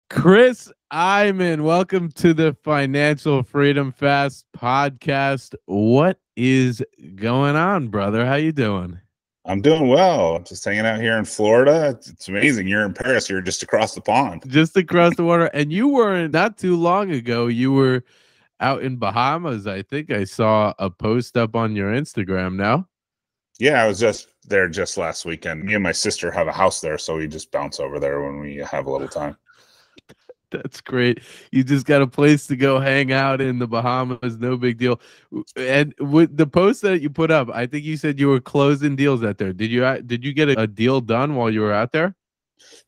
Chris Eymann, welcome to the Financial Freedom Fast podcast. What is going on, brother? How you doing? I'm doing well. I'm just hanging out here in Florida. It's amazing. You're in Paris. You're just across the pond. Just across the water. And you were not too long ago. You were out in Bahamas. I think I saw a post up on your Instagram now. Yeah, I was just there just last weekend. Me and my sister have a house there, so we just bounce over there when we have a little time. That's great. You just got a place to go hang out in the Bahamas. No big deal. And with the post that you put up, I think you said you were closing deals out there. Did you get a deal done while you were out there?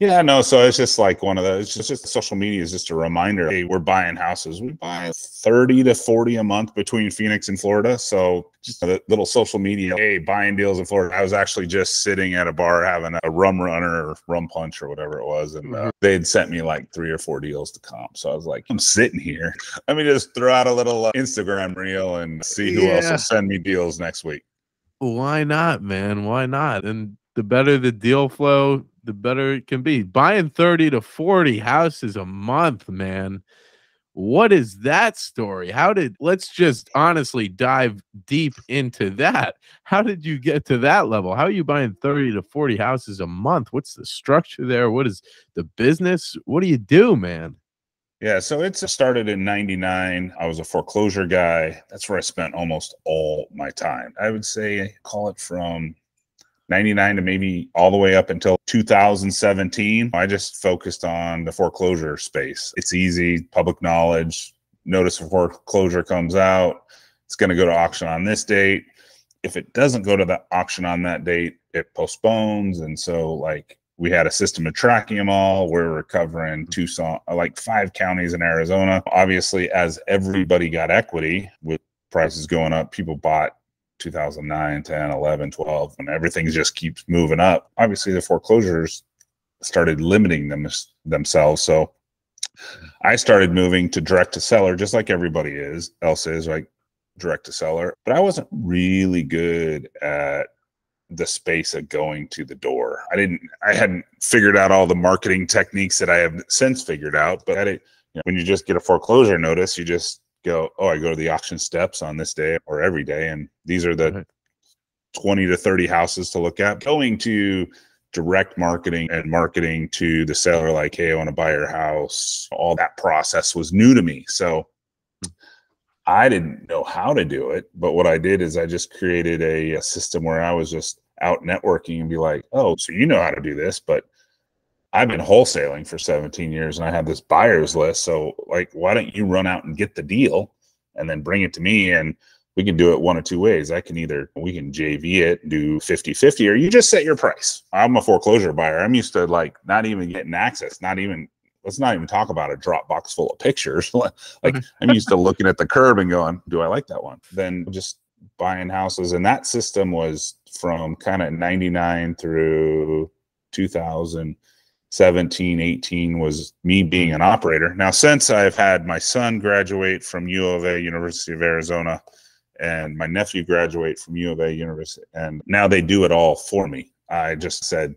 Yeah, no, so it's just like one of those, it's just social media is just a reminder. Hey, we're buying houses. We buy 30 to 40 a month between Phoenix and Florida. So just a little social media, hey, buying deals in Florida. I was actually just sitting at a bar having a rum runner or rum punch or whatever it was. And they had sent me like 3 or 4 deals to comp. So I was like, I'm sitting here. Let me just throw out a little Instagram reel and see who else will send me deals next week. Why not, man? Why not? And the better the deal flow, the better it can be. Buying 30 to 40 houses a month, man. What is that story? Let's just honestly dive deep into that. How did you get to that level? How are you buying 30 to 40 houses a month? What's the structure there? What is the business? What do you do, man? Yeah, so it started in 99. I was a foreclosure guy. That's where I spent almost all my time. I would say call it from 99 to maybe all the way up until 2017. I just focused on the foreclosure space. It's easy, public knowledge. Notice of foreclosure comes out. It's going to go to auction on this date. If it doesn't go to the auction on that date, it postpones. And so like we had a system of tracking them all. We're covering Tucson, like 5 counties in Arizona. Obviously, as everybody got equity with prices going up, people bought 2009, 10, 11, 12, and everything just keeps moving up. Obviously, the foreclosures started limiting themselves. So I started moving to direct to seller, just like everybody else is, like direct to seller. But I wasn't really good at the space of going to the door. I hadn't figured out all the marketing techniques that I have since figured out. But when you just get a foreclosure notice, you just go, oh, I go to the auction steps on this day or every day, and these are the 20 to 30 houses to look at. Going to direct marketing and marketing to the seller, like, hey, I want to buy your house. All that process was new to me. So I didn't know how to do it. But what I did is I just created a system where I was just out networking and be like, oh, so you know how to do this, but I've been wholesaling for 17 years and I have this buyer's list. So like, why don't you run out and get the deal and then bring it to me? And we can do it one of 2 ways. We can JV it, do 50-50, or you just set your price. I'm a foreclosure buyer. I'm used to like not even getting access, let's not even talk about a Dropbox full of pictures. Like I'm used to looking at the curb and going, do I like that one? Then just buying houses. And that system was from kind of 99 through 2017, 18 was me being an operator. Now, since I've had my son graduate from U of A, University of Arizona, and my nephew graduate from U of A University, and now they do it all for me. I just said,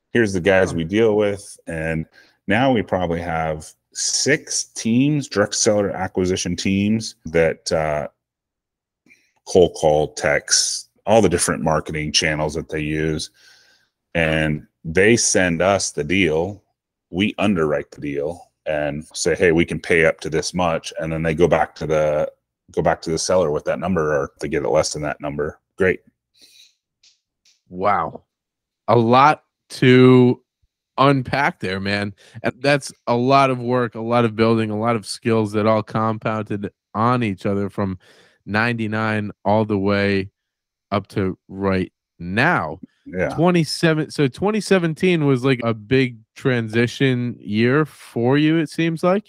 here's the guys we deal with. And now we probably have 6 teams, direct seller acquisition teams that cold call, text, all the different marketing channels that they use. And they send us the deal. We underwrite the deal and say, hey, we can pay up to this much. And then they go back to the seller with that number, or if they get it less than that number. Great. Wow. A lot to unpack there, man. And that's a lot of work, a lot of building, a lot of skills that all compounded on each other from 99 all the way up to right now. Yeah. 2017 was like a big transition year for you, it seems like.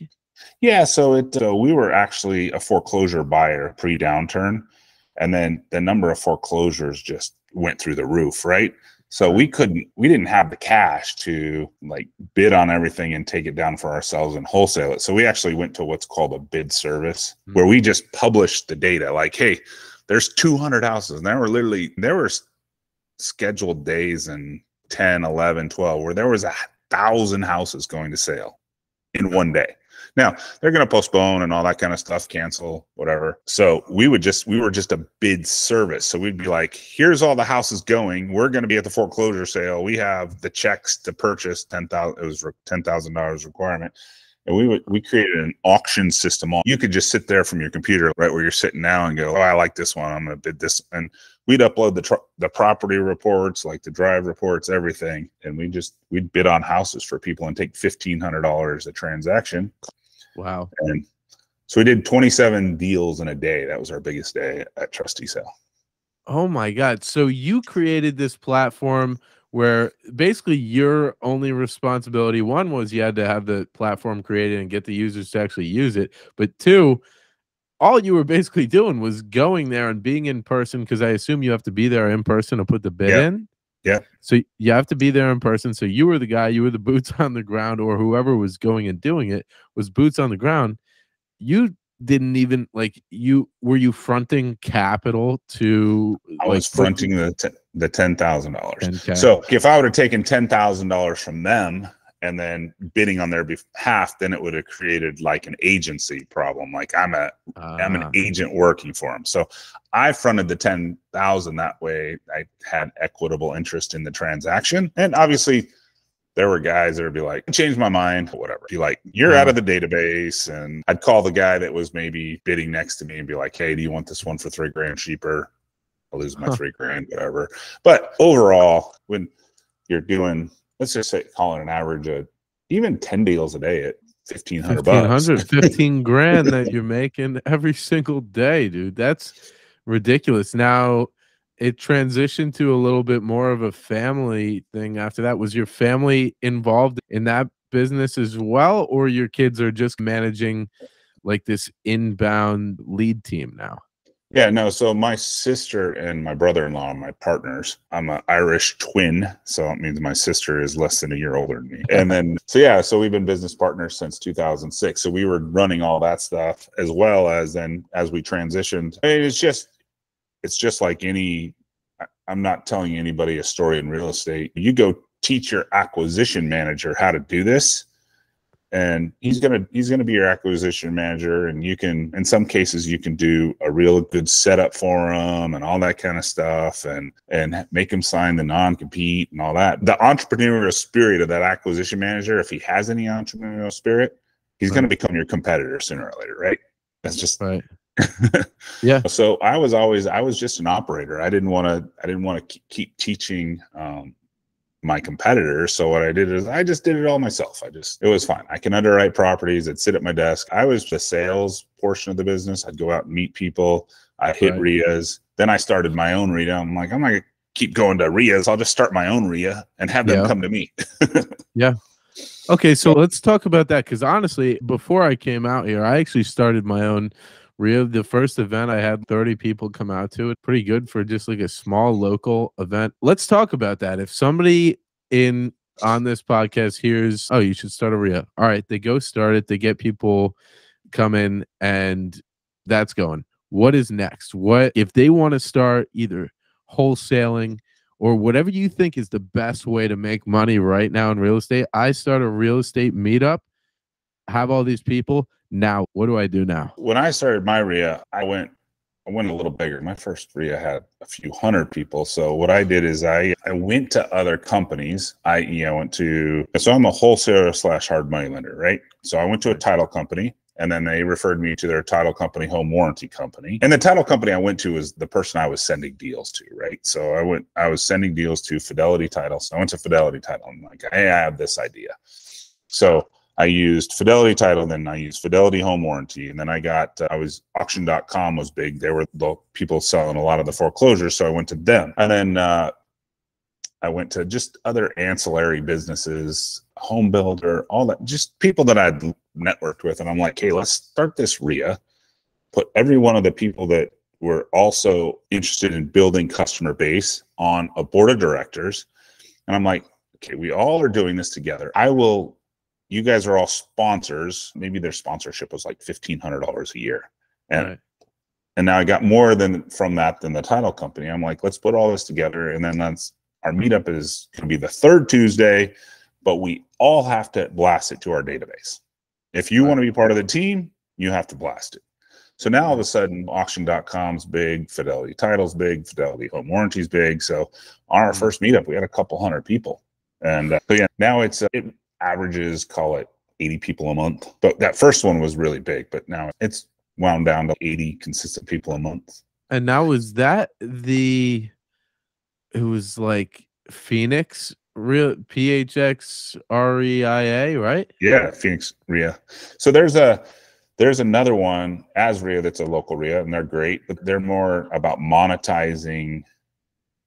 Yeah, so we were actually a foreclosure buyer pre-downturn, and then the number of foreclosures just went through the roof, right? So we didn't have the cash to like bid on everything and take it down for ourselves and wholesale it. So we actually went to what's called a bid service, where we just published the data. Like, hey, there's 200 houses. And there were scheduled days in 10, 11, 12, where there was 1,000 houses going to sale. in one day. Now they're going to postpone and all that kind of stuff, cancel, whatever. So we were just a bid service. So we'd be like, here's all the houses going. We're going to be at the foreclosure sale. We have the checks to purchase $10,000. It was $10,000 requirement. And we created an auction system. You could just sit there from your computer right where you're sitting now and go, oh, I like this one. I'm going to bid this. And we'd upload the property reports, like the drive reports, everything. And we'd bid on houses for people and take $1,500 a transaction. Wow. And so we did 27 deals in a day. That was our biggest day at Trustee Sale. Oh my God. So you created this platform where basically your only responsibility, one, was you had to have the platform created and get the users to actually use it. But two, all you were basically doing was going there and being in person, because I assume you have to be there in person to put the bid in. Yeah. So you have to be there in person. So you were the guy, you were the boots on the ground, or whoever was going and doing it was boots on the ground. You didn't even were you fronting capital to? I was fronting the $10,000. 10K. So if I would have taken $10,000 from them and then bidding on their behalf, then it would have created like an agency problem. Like I'm an agent working for them. So I fronted the $10,000 that way. I had equitable interest in the transaction. And obviously there were guys that would be like, change my mind, whatever. Be like, you're out of the database. And I'd call the guy that was maybe bidding next to me and be like, hey, do you want this one for $3,000 cheaper? I'll lose my $3,000, whatever. But overall, when you're doing, let's just say, call it an average of even 10 deals a day at $1,500, 15 grand that you're making every single day, dude. That's ridiculous. Now it transitioned to a little bit more of a family thing after that. Was your family involved in that business as well, or your kids are just managing like this inbound lead team now? Yeah, no. So my sister and my brother-in-law are my partners. I'm an Irish twin, so it means my sister is less than a year older than me. And then, so we've been business partners since 2006. So we were running all that stuff, as well as then as we transitioned. I mean, it's just like I'm not telling anybody a story in real estate. You go teach your acquisition manager how to do this, and he's gonna be your acquisition manager, and you can, in some cases, you can do a real good setup for him and all that kind of stuff, and make him sign the non-compete and all that. The entrepreneurial spirit of that acquisition manager, if he has any entrepreneurial spirit, he's going to become your competitor sooner or later, right? That's just right. Yeah. So I was just an operator. I didn't want to keep teaching my competitors. So what I did is I just did it all myself. It was fine. I can underwrite properties. I'd sit at my desk. I was the sales portion of the business. I'd go out and meet people. I hit RIAs. Then I started my own RIA. I'm like, I'm not gonna keep going to RIAs. I'll just start my own RIA and have them come to me. Yeah. Okay, so let's talk about that, because honestly, before I came out here, I actually started my own RIA. The first event I had 30 people come out to it. Pretty good for just like a small local event. Let's talk about that. If somebody on this podcast hears, oh, you should start a RIA. All right, they go start it. They get people come in, and that's going. What is next? What if they want to start either wholesaling or whatever you think is the best way to make money right now in real estate? I start a real estate meetup, have all these people. Now, what do I do now? When I started my RIA, I went a little bigger. My first RIA had a few hundred people. So what I did is I went to other companies. So I'm a wholesaler / hard money lender, right? So I went to a title company, and then they referred me to their title company, home warranty company. And the title company I went to was the person I was sending deals to, right? So I was sending deals to Fidelity Title. So I went to Fidelity Title. I'm like, hey, I have this idea. So I used Fidelity Title, then I used Fidelity Home Warranty, and then auction.com was big. They were the people selling a lot of the foreclosures, so I went to them. And then I went to just other ancillary businesses, home builder, all that, just people that I'd networked with. And I'm like, hey, let's start this RIA, put every one of the people that were also interested in building customer base on a board of directors. And I'm like, okay, we all are doing this together. You guys are all sponsors. Maybe their sponsorship was like $1,500 a year. And now I got more from that than the title company. I'm like, let's put all this together. And then our meetup is going to be the third Tuesday, but we all have to blast it to our database. If you want to be part of the team, you have to blast it. So now all of a sudden, auction.com's big, Fidelity Title's big, Fidelity Home Warranty's big. So on our first meetup, we had a couple hundred people. And so yeah, now it averages, call it 80 people a month. But that first one was really big, but now it's wound down to 80 consistent people a month. And now was that it was like Phoenix, real PHX REIA, right? Yeah, Phoenix RIA. So there's another one, AsRIA, that's a local RIA, and they're great, but they're more about monetizing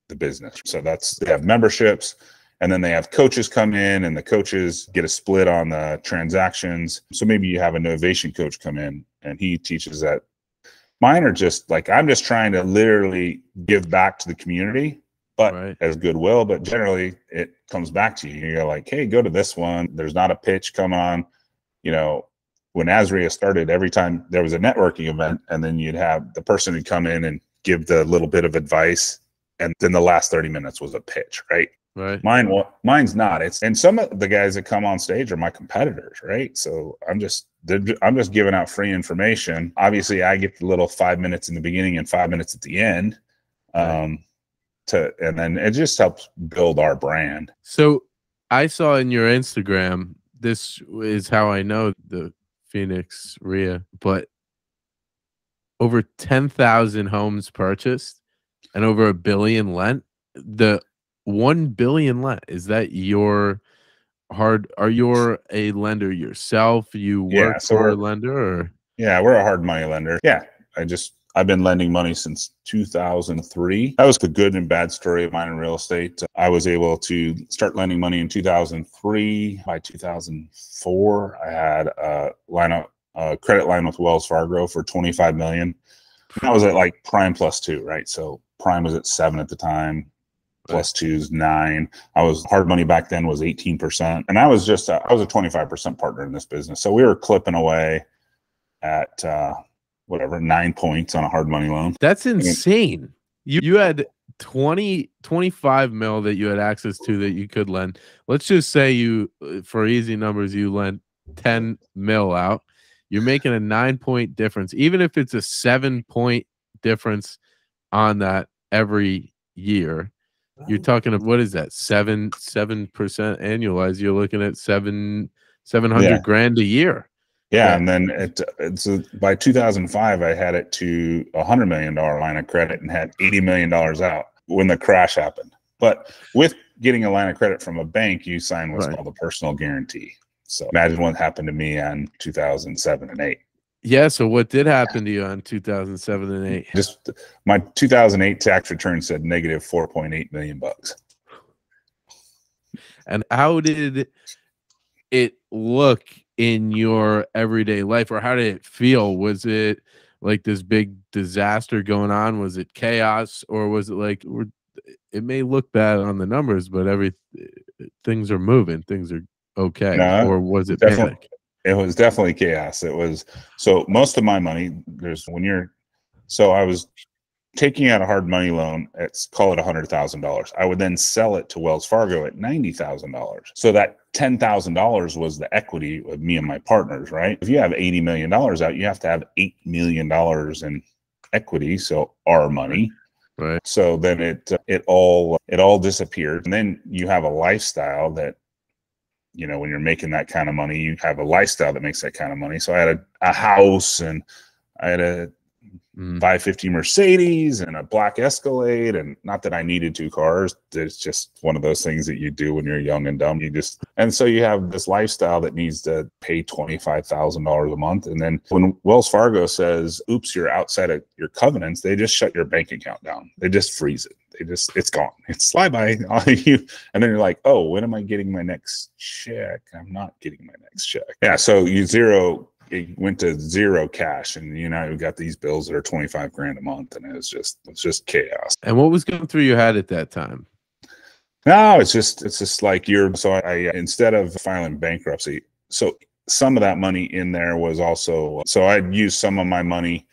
the business. So they have memberships, and then they have coaches come in, and the coaches get a split on the transactions. So maybe you have a novation coach come in, and he teaches that. Mine are just like, I'm just trying to literally give back to the community, but as goodwill. But generally, it comes back to you. You're like, hey, go to this one. There's not a pitch. Come on. You know, when AsRIA started, every time there was a networking event, and then you'd have the person who'd come in and give the little bit of advice, and then the last 30 minutes was a pitch, right? Right. Mine's not. And some of the guys that come on stage are my competitors, right? So I'm just giving out free information. Obviously, I get the little 5 minutes in the beginning and 5 minutes at the end, and then it just helps build our brand. So I saw in your Instagram, this is how I know the Phoenix RIA, but over 10,000 homes purchased and over $1 billion lent. The 1 billion lent, is that are you a lender yourself? You work for a lender, or? Yeah, we're a hard money lender. Yeah, I've been lending money since 2003. That was a good and bad story of mine in real estate. I was able to start lending money in 2003. By 2004, I had a credit line with Wells Fargo for $25 million. And I was at like prime plus 2, right? So prime was at 7 at the time. Plus 2's 9. Hard money back then was 18%. And I was a 25% partner in this business. So we were clipping away at 9 points on a hard money loan. That's insane. You had 25 mil that you had access to that you could lend. Let's just say for easy numbers, you lent 10 mil out. You're making a 9-point difference. Even if it's a 7-point difference on that every year, you're talking of, what is that, 7% annualized? You're looking at 700 grand a year. Yeah, and then by 2005, I had it to $100 million line of credit and had $80 million out when the crash happened. But with getting a line of credit from a bank, you sign what's called a personal guarantee. So imagine what happened to me on 2007 and 8. Yeah. So what did happen to you on 2007 and 8? Just my 2008 tax return said negative $4.8 million. And how did it look in your everyday life, or how did it feel? Was it like this big disaster going on? Was it chaos, or was it like, it may look bad on the numbers, but things are moving, things are okay? No, or was it panic? It was definitely chaos. It was, so most of my money, I was taking out a hard money loan at, call it $100,000. I would then sell it to Wells Fargo at $90,000. So that $10,000 was the equity of me and my partners, right? If you have $80 million out, you have to have $8 million in equity. So our money. Right. So then it all disappeared. And then you have a lifestyle that, when you're making that kind of money, you have a lifestyle that makes that kind of money. So I had a house, and I had a 550 Mercedes and a black Escalade, and not that I needed 2 cars. It's just one of those things that you do when you're young and dumb. And so you have this lifestyle that needs to pay $25,000 a month. And then when Wells Fargo says, oops, you're outside of your covenants, they just shut your bank account down. They just freeze it. It's gone. It's bye-bye. And then you're like, oh, when am I getting my next check? I'm not getting my next check. Yeah. So it went to zero cash, and we got these bills that are 25 grand a month, and it's just chaos. And what was going through your head at that time? No, it's just like I instead of filing bankruptcy, so some of that money in there was also, so I'd use some of my money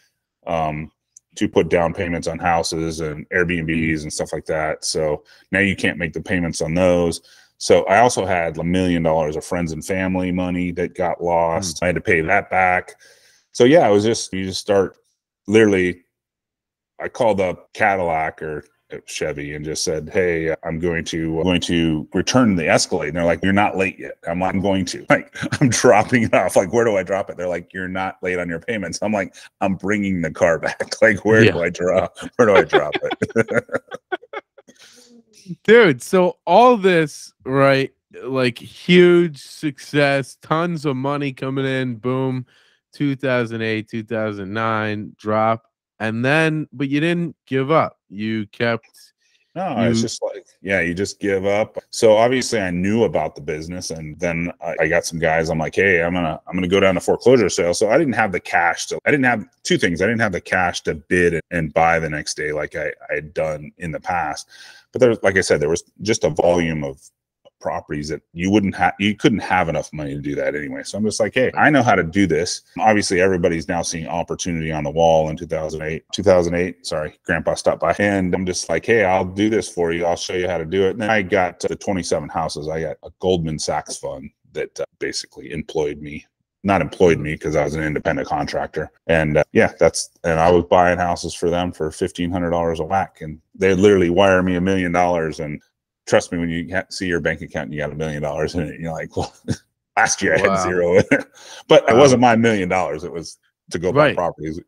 to put down payments on houses and Airbnbs and stuff like that. So now you can't make the payments on those. So I also had $1 million of friends and family money that got lost. I had to pay that back. So yeah, it was just, you just start literally, I called up Cadillac or Chevy and just said, hey, I'm going to return the Escalade. And they're like, you're not late yet. I'm like, I'm going to. Like, I'm dropping it off. Like, where do I drop it? They're like, you're not late on your payments. I'm like, I'm bringing the car back. Like, where do I drop it? Dude, so all this, right? Like huge success, tons of money coming in, boom, 2008, 2009 drop. And then, but you didn't give up. You kept. No, it's just like, yeah, you just give up. So obviously I knew about the business, and then I got some guys. I'm like, hey, I'm gonna go down to foreclosure sale. So I didn't have the cash I didn't have two things. I didn't have the cash to bid and buy the next day like I had done in the past. But there's, like I said, there was just a volume of properties that you couldn't have enough money to do that anyway. So I'm just like, hey, I know how to do this. Obviously everybody's now seeing opportunity on the wall in 2008. Sorry, grandpa stopped by, and I'm just like, hey, I'll do this for you. I'll show you how to do it. And then I got the 27 houses. I got a Goldman Sachs fund that basically not employed me because I was an independent contractor. And and I was buying houses for them for $1,500 a whack. And they literally wire me $1 million. And trust me, when you see your bank account and you got $1 million in it, you're like, well, last year I had zero in it. But it wasn't my $1 million. It was to go buy properties.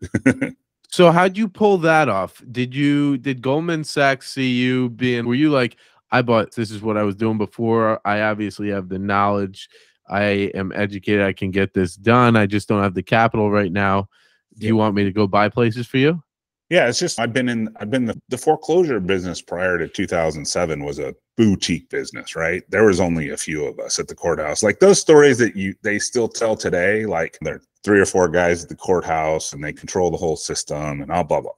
So how'd you pull that off? Did Goldman Sachs see you were you like, this is what I was doing before. I obviously have the knowledge. I am educated. I can get this done. I just don't have the capital right now. Do you want me to go buy places for you? Yeah, it's just I've been the foreclosure business prior to 2007 was a boutique business, right? There was only a few of us at the courthouse. Like those stories that they still tell today, like there are 3 or 4 guys at the courthouse and they control the whole system and blah blah.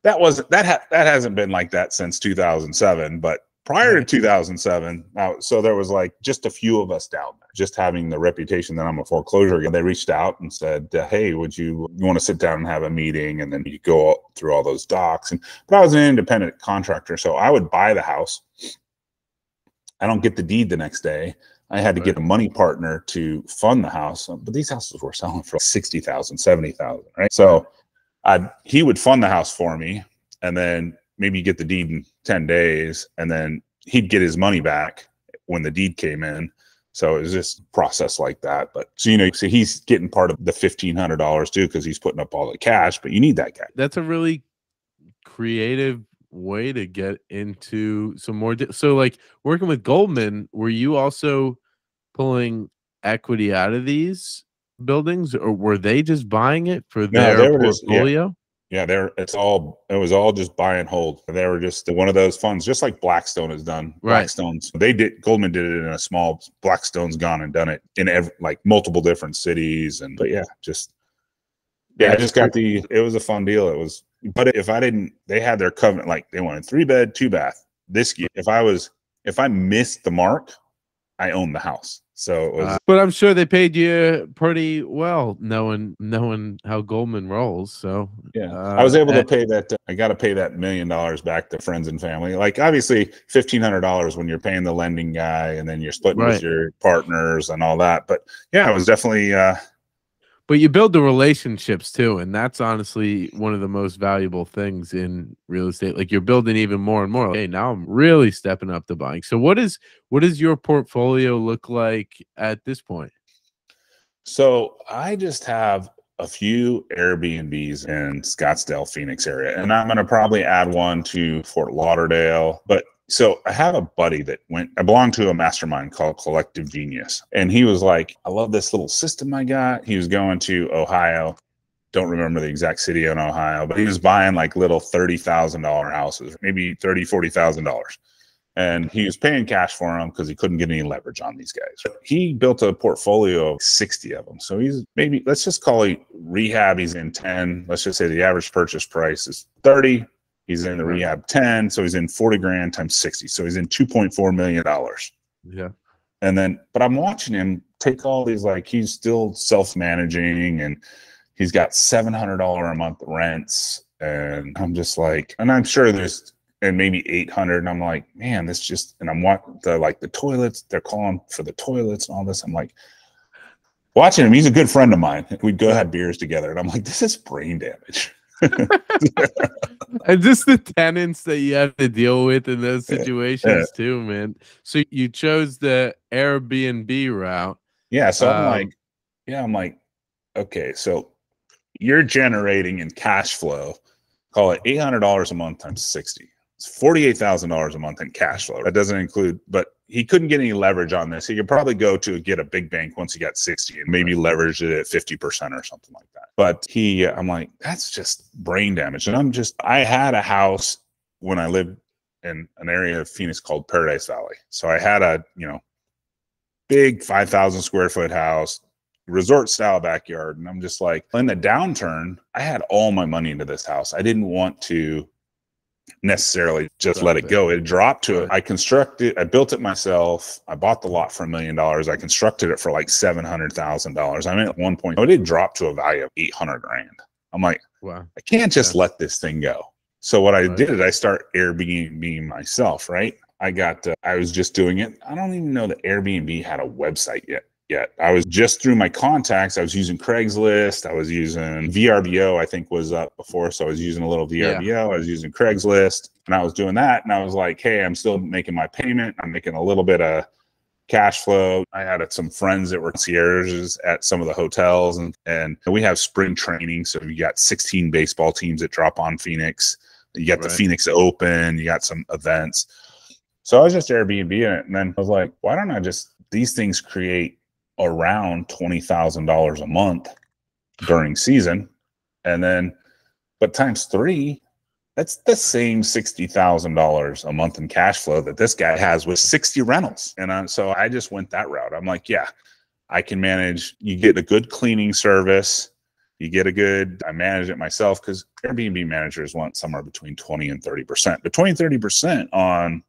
That hasn't been like that since 2007, but prior to 2007, so there was like just a few of us down there, just having the reputation that I'm a foreclosure guy. They reached out and said, hey, would you want to sit down and have a meeting? And then you go through all those docs. But I was an independent contractor, so I would buy the house. I don't get the deed the next day. I had to get a money partner to fund the house. But these houses were selling for $60,000, $70,000, right? So he would fund the house for me, and then maybe get the deed in 10 days, and then he'd get his money back when the deed came in. So it was just a process like that. But so he's getting part of the $1,500 too, because he's putting up all the cash, but you need that guy. That's a really creative way to get into some more. So like working with Goldman, were you also pulling equity out of these buildings, or were they just buying it for their portfolio? Yeah, it was all just buy and hold. They were just one of those funds, just like Blackstone has done. Right. Goldman did it in a small. Blackstone's gone and done it in multiple different cities. I just got it was a fun deal. But they had their covenant, like they wanted 3-bed, 2-bath. This year, if I missed the mark, I owned the house. So it was, but I'm sure they paid you pretty well, knowing how Goldman rolls. So yeah, I was able to pay that. I got to pay that $1 million back to friends and family. Like obviously $1,500 when you're paying the lending guy, and then you're splitting with your partners and all that. But yeah, it was definitely. But you build the relationships too, and that's honestly one of the most valuable things in real estate. Like you're building even more and more. Like, hey, now I'm really stepping up to buying. So what does your portfolio look like at this point? So I just have a few Airbnbs in Scottsdale, Phoenix area, and I'm going to probably add one to Fort Lauderdale. But so I have a buddy I belong to a mastermind called Collective Genius. And he was like, I love this little system I got. He was going to Ohio. Don't remember the exact city in Ohio, but he was buying like little $30,000 houses, maybe $30,000, $40,000. And he was paying cash for them because he couldn't get any leverage on these guys. He built a portfolio of 60 of them. So he's maybe, let's just call it rehab. He's in 10. Let's just say the average purchase price is 30. He's in the rehab 10, so he's in 40 grand times 60. So he's in $2.4 million. Yeah. And then, but I'm watching him take all these, like he's still self-managing, and he's got $700 a month rents. And I'm just like, and I'm sure there's and maybe 800. And I'm like, man, this just, and I'm watching the toilets, they're calling for the toilets and all this. I'm like, watching him, he's a good friend of mine. We'd go have beers together. And I'm like, this is brain damage. And just the tenants that you have to deal with in those situations too, man. So you chose the Airbnb route. Yeah. So I'm like, okay, so you're generating in cash flow, call it $800 a month times 60. It's $48,000 a month in cash flow. That doesn't include, but he couldn't get any leverage on this. He could probably go to get a big bank once he got 60 and maybe leverage it at 50% or something like that. But I'm like, that's just brain damage. And I had a house when I lived in an area of Phoenix called Paradise Valley. So I had a, big 5,000 square foot house, resort style backyard. And I'm just like, in the downturn, I had all my money into this house. I didn't want to necessarily just let it go. It dropped to it. I built it myself. I bought the lot for $1 million. I constructed it for like $700,000. I mean, at one point, it did drop to a value of 800 grand. I'm like, wow, I can't just let this thing go. So what I did is I start Airbnb myself, right? I was just doing it. I don't even know that Airbnb had a website yet. I was just through my contacts. I was using Craigslist. I was using VRBO, I think was up before. So I was using a little VRBO. Yeah. I was using Craigslist and I was doing that. And I was like, hey, I'm still making my payment. I'm making a little bit of cash flow. I had some friends that were concierges at some of the hotels and we have spring training. So you got 16 baseball teams that drop on Phoenix. You got the Phoenix Open. You got some events. So I was just Airbnb-ing it. And then I was like, why don't I these things create around $20,000 a month during season. And then, but times 3, that's the same $60,000 a month in cash flow that this guy has with 60 rentals. And so I just went that route. I'm like, yeah, I can manage. You get a good cleaning service. I manage it myself because Airbnb managers want somewhere between 20 and 30%. But 20 and 30% on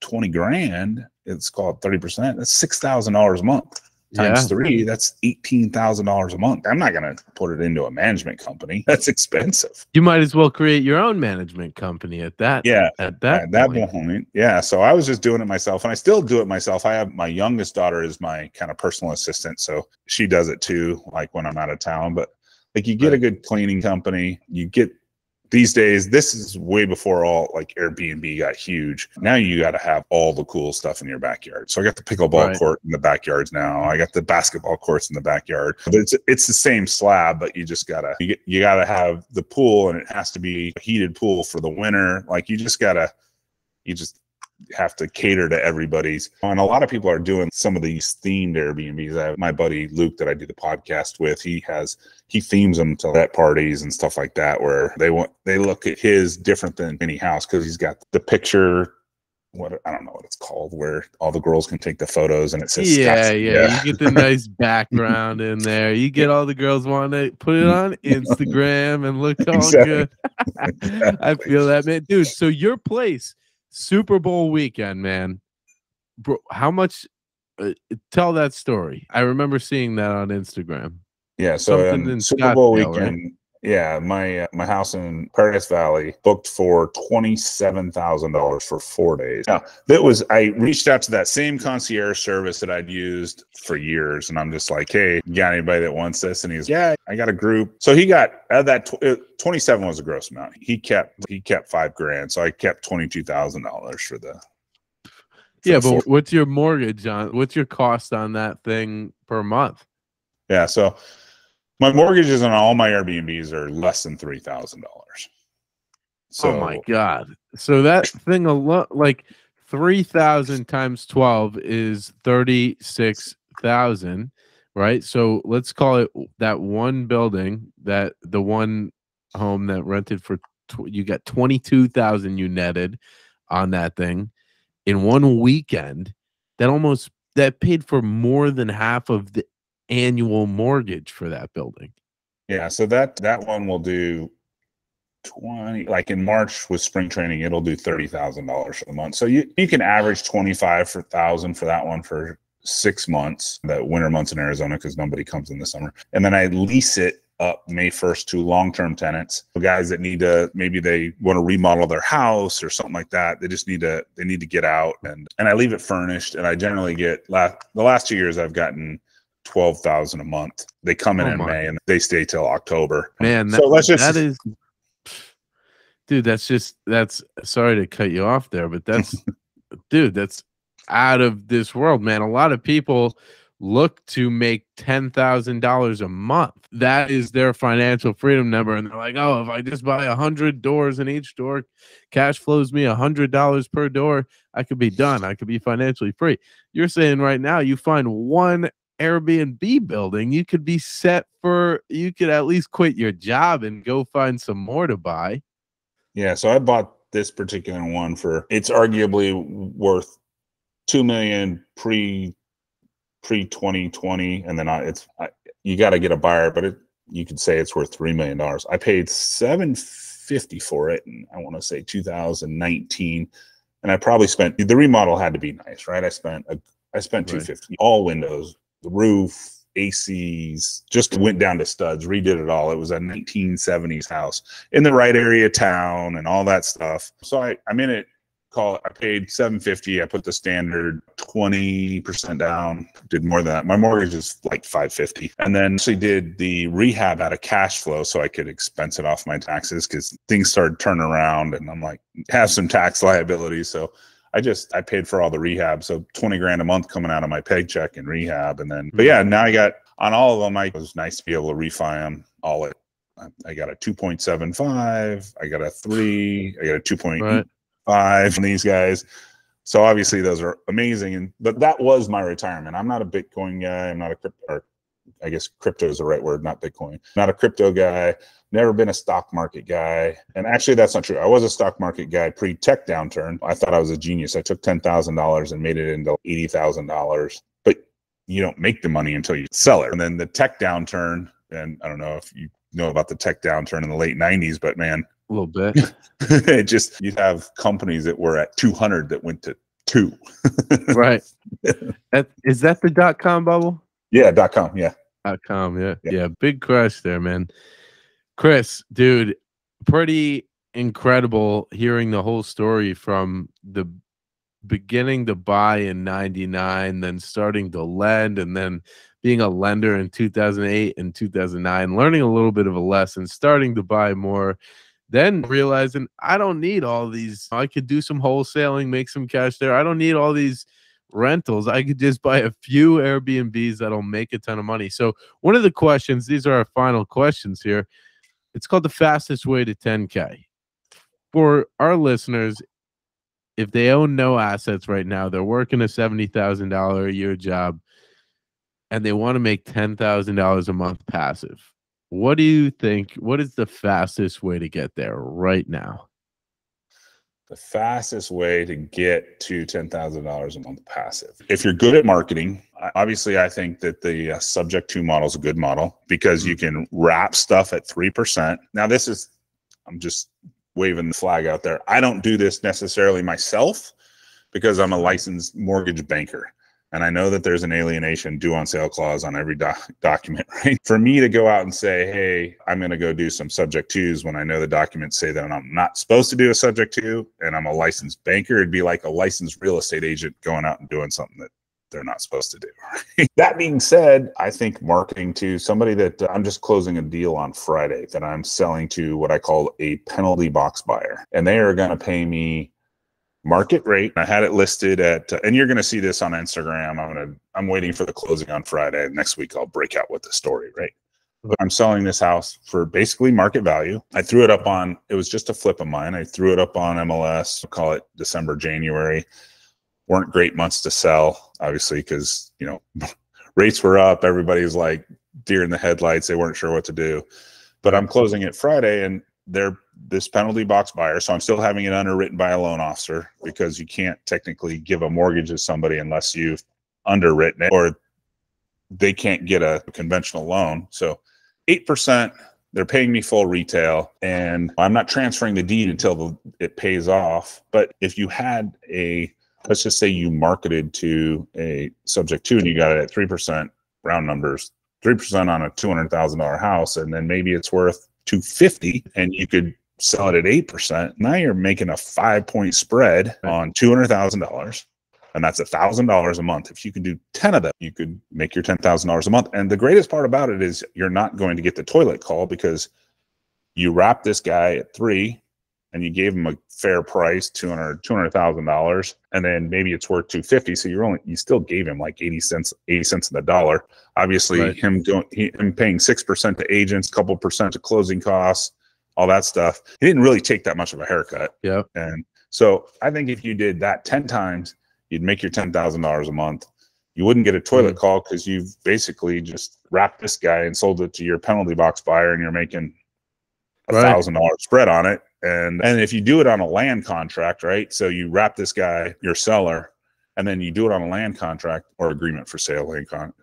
20 grand, it's called 30%. That's $6,000 a month. Times 3, that's $18,000 a month. I'm not going to put it into a management company. That's expensive. You might as well create your own management company at that. Yeah. At that point. Yeah. So I was just doing it myself and I still do it myself. I have my youngest daughter is my kind of personal assistant. So she does it too, like when I'm out of town. But like you get a good cleaning company, these days, this is way before all like Airbnb got huge. Now you got to have all the cool stuff in your backyard. So I got the pickleball court in the backyards now. I got the basketball courts in the backyard. But it's the same slab, but you just you gotta have the pool, and it has to be a heated pool for the winter. Like you just have to cater to everybody's. And a lot of people are doing some of these themed Airbnbs. I have my buddy Luke that I do the podcast with. He themes them to that parties and stuff like that, where they look at his different than any house because he's got the picture. I don't know what it's called, where all the girls can take the photos and it says You get the nice background in there. You get all the girls want to put it on Instagram and look all good. I feel that, man, dude. So your place. Super Bowl weekend, man. Bro, how much? Tell that story. I remember seeing that on Instagram. Yeah, so in Super Bowl weekend, right? Yeah, my house in Paradise Valley booked for $27,000 for 4 days. Now, I reached out to that same concierge service that I'd used for years, and I'm just like, hey, you got anybody that wants this? And he's, yeah, I got a group. So he got that 27 was a gross amount. He kept $5,000, so I kept $22,000 for the. Yeah, but what's your mortgage on? What's your cost on that thing per month? Yeah, so. My mortgages on all my Airbnbs are less than $3,000. So, oh my God. So that thing alone, like 3,000 times 12 is 36,000, right? So let's call it that one building, that the one home that rented for, you got 22,000 you netted on that thing in one weekend. That paid for more than half of the annual mortgage for that building. Yeah, so that one will do 20, like in March with spring training, it'll do $30,000 for the month. So you can average 25,000 for that one for 6 months, the winter months in Arizona, because nobody comes in the summer. And then I lease it up May 1st to long-term tenants, guys that need to, maybe they want to remodel their house or something like that. They just need to, get out, and I leave it furnished. And I generally get, the last 2 years I've gotten 12,000 a month. They come in May and they stay till October. Man, so that is, dude, that's sorry to cut you off there, but that's, dude, that's out of this world, man. A lot of people look to make $10,000 a month. That is their financial freedom number. And they're like, oh, if I just buy 100 doors and each door cash flows me $100 per door, I could be done. I could be financially free. You're saying right now, you find one Airbnb building, you could be set for, you could at least quit your job and go find some more to buy. Yeah. So I bought this particular one for, it's arguably worth $2 million pre 2020, and then you got to get a buyer, but you could say it's worth $3 million. I paid $750 for it, and I want to say 2019, and I probably spent, the remodel had to be nice, right? I spent $250, all windows, the roof, ACs, just went down to studs, redid it all. It was a 1970s house in the right area of town and all that stuff. So I'm in it. I paid $750. I put the standard 20% down, did more than that. My mortgage is like $550. And then actually did the rehab out of cash flow so I could expense it off my taxes, because things started turning around and I'm like, have some tax liability. So I paid for all the rehab. So 20 grand a month coming out of my paycheck in rehab. And then, but yeah, now I got on all of them. It was nice to be able to refi them all. I got a 2.75. I got a 3. I got a 2.8. 5 from these guys. So obviously those are amazing. But that was my retirement. I'm not a Bitcoin guy. I'm not a crypto, or I guess crypto is the right word, not Bitcoin. Not a crypto guy. Never been a stock market guy. And actually that's not true. I was a stock market guy pre-tech downturn. I thought I was a genius. I took $10,000 and made it into $80,000. But you don't make the money until you sell it. And then the tech downturn, and I don't know if you know about the tech downturn in the late 90s, but man, a little bit. It just, you have companies that were at 200 that went to 2. Right. Is that the .com bubble? Yeah, .com. Yeah. .com. Yeah. Yeah. Big crash there, man. Chris, dude, pretty incredible hearing the whole story from the beginning to buy in 99, then starting to lend, and then being a lender in 2008 and 2009, learning a little bit of a lesson, starting to buy more, then realizing I don't need all these. I could do some wholesaling, make some cash there. I don't need all these rentals. I could just buy a few Airbnbs that'll make a ton of money. So one of the questions, these are our final questions here. It's called the fastest way to 10K. For our listeners, if they own no assets right now, they're working a $70,000 a year job, and they want to make $10,000 a month passive. What do you think? What is the fastest way to get there right now? The fastest way to get to $10,000 a month passive. If you're good at marketing, obviously I think that the subject to model is a good model, because you can wrap stuff at 3%. Now this is, I'm just waving the flag out there. I don't do this necessarily myself because I'm a licensed mortgage banker. And I know that there's an alienation due on sale clause on every document, right? For me to go out and say, hey, I'm going to go do some subject twos when I know the documents say that I'm not supposed to do a subject to, and I'm a licensed banker, it'd be like a licensed real estate agent going out and doing something that they're not supposed to do. Right? That being said, I think marketing to somebody that I'm just closing a deal on Friday that I'm selling to what I call a penalty box buyer, and they are going to pay me market rate. I had it listed at, and you're going to see this on Instagram. I'm waiting for the closing on Friday. Next week, I'll break out with the story, right? But I'm selling this house for basically market value. I threw it up on, it was just a flip of mine. I threw it up on MLS, we'll call it December, January. Weren't great months to sell, obviously, because, you know, rates were up. Everybody was like deer in the headlights. They weren't sure what to do. But I'm closing it Friday, and they're this penalty box buyer. So I'm still having it underwritten by a loan officer, because you can't technically give a mortgage to somebody unless you've underwritten it, or they can't get a conventional loan. So 8%, they're paying me full retail, and I'm not transferring the deed until it pays off. But if you had let's just say you marketed to a subject to, and you got it at 3%, round numbers, 3% on a $200,000 house, and then maybe it's worth 250, and you could sell it at 8%. Now you're making a 5-point spread on $200,000. And that's $1,000 a month. If you can do 10 of them, you could make your $10,000 a month. And the greatest part about it is you're not going to get the toilet call, because you wrap this guy at 3 and you gave him a fair price, $200,000, and then maybe it's worth 250. So you still gave him like 80 cents in the dollar. Obviously, him paying 6% to agents, couple percent to closing costs, all that stuff. He didn't really take that much of a haircut. Yeah. And so I think if you did that 10 times, you'd make your $10,000 a month. You wouldn't get a toilet call, because you've basically just wrapped this guy and sold it to your penalty box buyer, and you're making $1,000 spread on it. And if you do it on a land contract, right? So you wrap this guy, your seller, and then you do it on a land contract or agreement for sale land contract.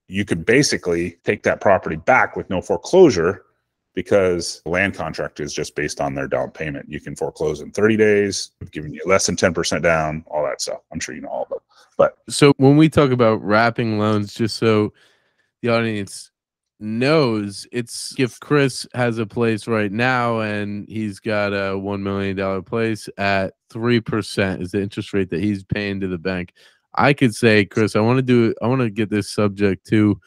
You could basically take that property back with no foreclosure, because the land contract is just based on their down payment. You can foreclose in 30 days, giving you less than 10% down, all that stuff. I'm sure you know all of it. But so when we talk about wrapping loans, just so the audience knows, it's if Chris has a place right now and he's got a $1 million place at 3% is the interest rate that he's paying to the bank. I could say, Chris, I want to get this subject to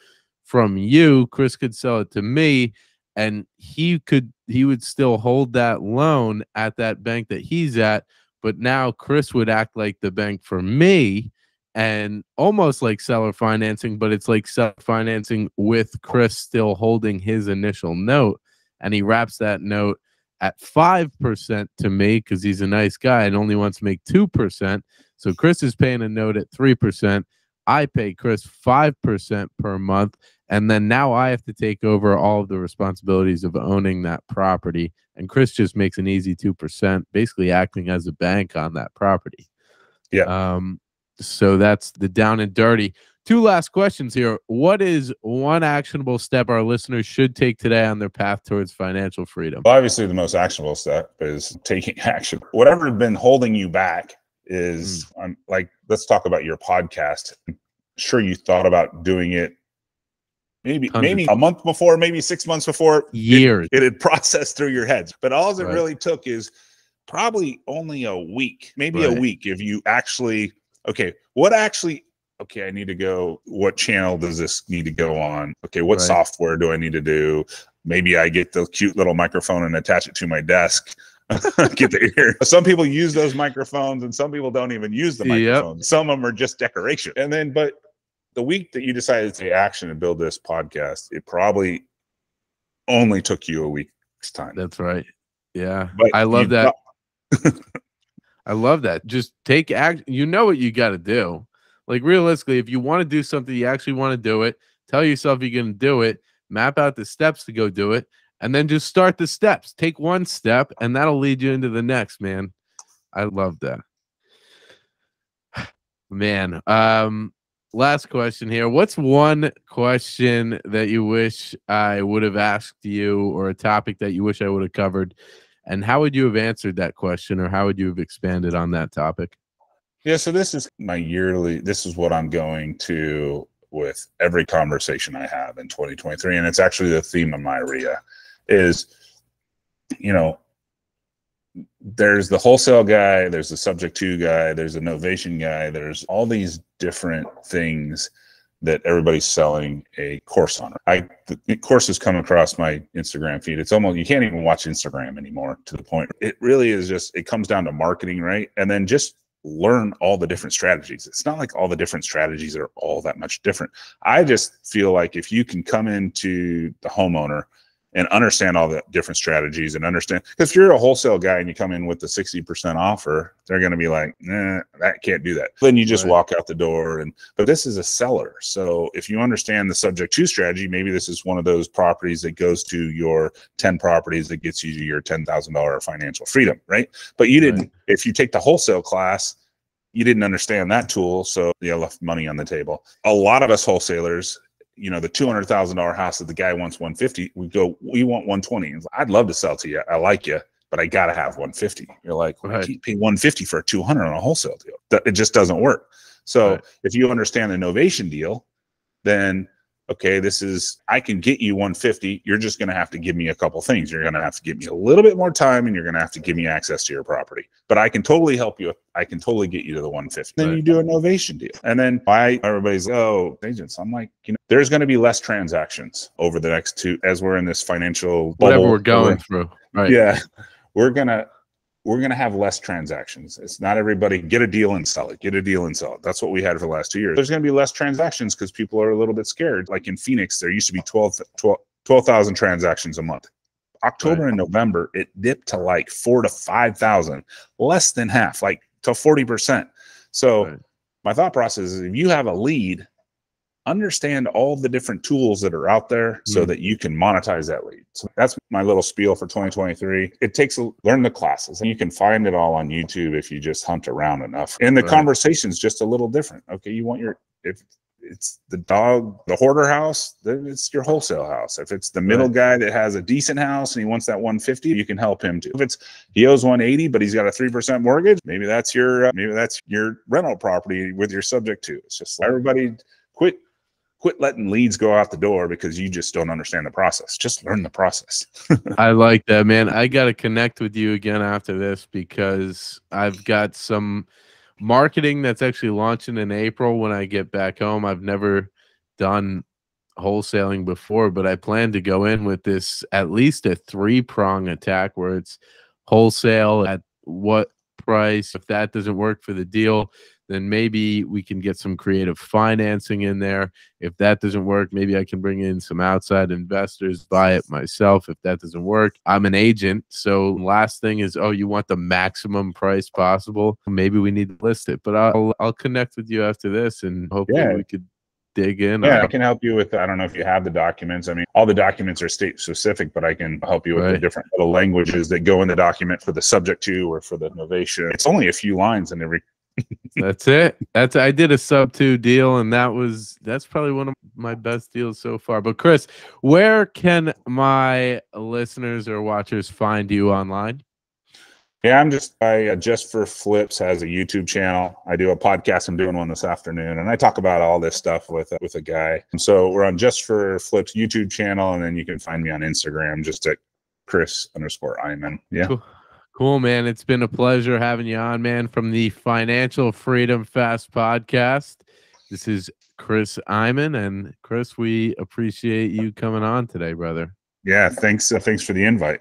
from you. Chris could sell it to me, and he would still hold that loan at that bank that he's at, but now Chris would act like the bank for me, and almost like seller financing, but it's like seller financing with Chris still holding his initial note, and he wraps that note at 5% to me because he's a nice guy and only wants to make 2%. So Chris is paying a note at 3%. I pay Chris 5% per month. And then now I have to take over all of the responsibilities of owning that property. And Chris just makes an easy 2%, basically acting as a bank on that property. yeah. So that's the down and dirty. 2 last questions here. What is one actionable step our listeners should take today on their path towards financial freedom? Well, obviously, the most actionable step is taking action. Whatever has been holding you back is, like, let's talk about your podcast. I'm sure you thought about doing it maybe a month before, maybe 6 months before. Years. It had processed through your heads. But all it really took is probably only a week, maybe a week, if you actually, I need to go, what channel does this need to go on? Okay, what software do I need to do? Maybe I get the cute little microphone and attach it to my desk. Get the ear. Some people use those microphones, and some people don't even use the microphones. Some of them are just decoration. And then, but the week that you decided to take action and build this podcast, it probably only took you a week's time. That's right. Yeah. But I love that. I love that. Just take action. You know what you got to do. Like, realistically, if you want to do something, you actually want to do it. Tell yourself you're going to do it. Map out the steps to go do it. And then just start the steps. Take one step, and that'll lead you into the next, man. I love that. Man, last question here. What's one question that you wish I would have asked you, or a topic that you wish I would have covered? And how would you have answered that question, or how would you have expanded on that topic? Yeah, so this is this is what I'm going to with every conversation I have in 2023. And it's actually the theme of my RIA is, there's the wholesale guy, there's the subject to guy, there's the novation guy, there's all these different things that everybody's selling a course on. The courses come across my Instagram feed. It's almost, you can't even watch Instagram anymore, to the point. It really is just, it comes down to marketing, right? And then just learn all the different strategies. It's not like all the different strategies are all that much different. I just feel like if you can come into the homeowner and understand all the different strategies, and understand, because if you're a wholesale guy and you come in with the 60% offer, they're going to be like, nah, that can't do that. Then you just walk out the door. But this is a seller. So if you understand the subject to strategy, maybe this is one of those properties that goes to your 10 properties that gets you to your $10,000 financial freedom, right? But you didn't, if you take the wholesale class, you didn't understand that tool. So you left money on the table. A lot of us wholesalers, the $200,000 house that the guy wants 150, we want 120. I'd love to sell to you. I like you, but I got to have 150. You're like, well, I can't pay 150 for a 200 on a wholesale deal. It just doesn't work. So if you understand the novation deal, then, okay, I can get you 150. You're just going to have to give me a couple things. You're going to have to give me a little bit more time, and you're going to have to give me access to your property. But I can totally help you. I can totally get you to the 150. Then you do a novation deal. And then everybody's like, oh, agents. I'm like, there's going to be less transactions over the next two, as we're in this financial bubble. Whatever we're going through. Right. Yeah. We're going to have less transactions. It's not everybody get a deal and sell it, get a deal and sell it. That's what we had for the last 2 years. There's going to be less transactions because people are a little bit scared. Like in Phoenix, there used to be 12,000 transactions a month. October and November, it dipped to like 4,000 to 5,000, less than half, like to 40%. So my thought process is if you have a lead, understand all the different tools that are out there so that you can monetize that lead. So that's my little spiel for 2023. It takes learn the classes, and you can find it all on YouTube if you just hunt around enough. And the conversation's just a little different. Okay, you want if it's the hoarder house, then it's your wholesale house. If it's the middle guy that has a decent house and he wants that 150, you can help him too. If he owes 180 but he's got a 3% mortgage, maybe that's your rental property with your subject to. It's just everybody quit letting leads go out the door because you just don't understand the process. Just learn the process. I like that, man. I got to connect with you again after this because I've got some marketing that's actually launching in April when I get back home. I've never done wholesaling before, but I plan to go in with this at least a 3-prong attack where it's wholesale at what price. If that doesn't work for the deal, then maybe we can get some creative financing in there. If that doesn't work, maybe I can bring in some outside investors, buy it myself. If that doesn't work, I'm an agent. So last thing is, oh, you want the maximum price possible? Maybe we need to list it. But I'll connect with you after this, and hopefully we could dig in. Yeah, I can help you with, I don't know if you have the documents. I mean, all the documents are state specific, but I can help you with the different little languages that go in the document for the subject to or for the novation. It's only a few lines in every. That's it. I did a sub-2 deal, and that's probably one of my best deals so far. But Chris, where can my listeners or watchers find you online? Yeah, Just for Flips has a YouTube channel. I do a podcast. I'm doing one this afternoon, and I talk about all this stuff with a guy. So we're on Just for Flips YouTube channel, and then you can find me on Instagram just at Chris_Eymann. Yeah. Cool, man. It's been a pleasure having you on, man, from the Financial Freedom Fast podcast. This is Chris Eymann, and Chris, we appreciate you coming on today, brother. Yeah, thanks for the invite.